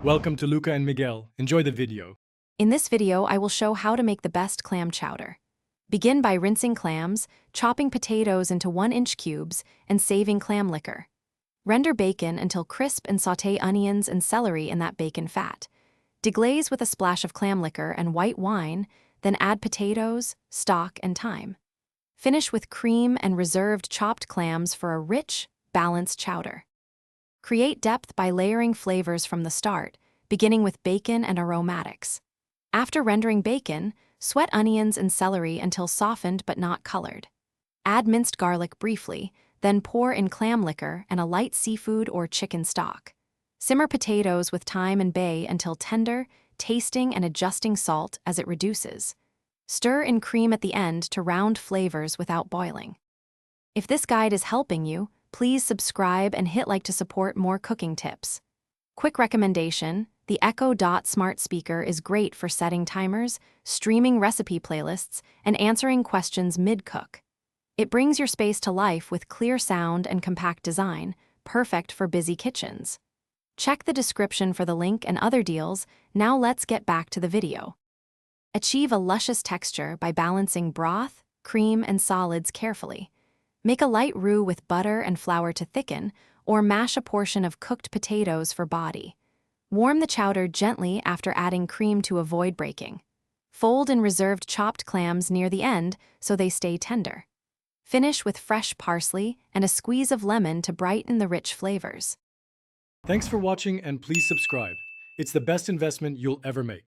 Welcome to Luca and Miguel. Enjoy the video. In this video, I will show how to make the best clam chowder. Begin by rinsing clams, chopping potatoes into 1-inch cubes, and saving clam liquor. Render bacon until crisp and sauté onions and celery in that bacon fat. Deglaze with a splash of clam liquor and white wine, then add potatoes, stock, and thyme. Finish with cream and reserved chopped clams for a rich, balanced chowder. Create depth by layering flavors from the start, beginning with bacon and aromatics. After rendering bacon, sweat onions and celery until softened but not colored. Add minced garlic briefly, then pour in clam liquor and a light seafood or chicken stock. Simmer potatoes with thyme and bay until tender, tasting and adjusting salt as it reduces. Stir in cream at the end to round flavors without boiling. If this guide is helping you, please subscribe and hit like to support more cooking tips. Quick recommendation: the Echo Dot smart speaker is great for setting timers, streaming recipe playlists, and answering questions mid-cook. It brings your space to life with clear sound and compact design, perfect for busy kitchens. Check the description for the link and other deals. Now let's get back to the video. Achieve a luscious texture by balancing broth, cream, and solids carefully. Make a light roux with butter and flour to thicken, or mash a portion of cooked potatoes for body. Warm the chowder gently after adding cream to avoid breaking. Fold in reserved chopped clams near the end so they stay tender. Finish with fresh parsley and a squeeze of lemon to brighten the rich flavors. Thanks for watching and please subscribe. It's the best investment you'll ever make.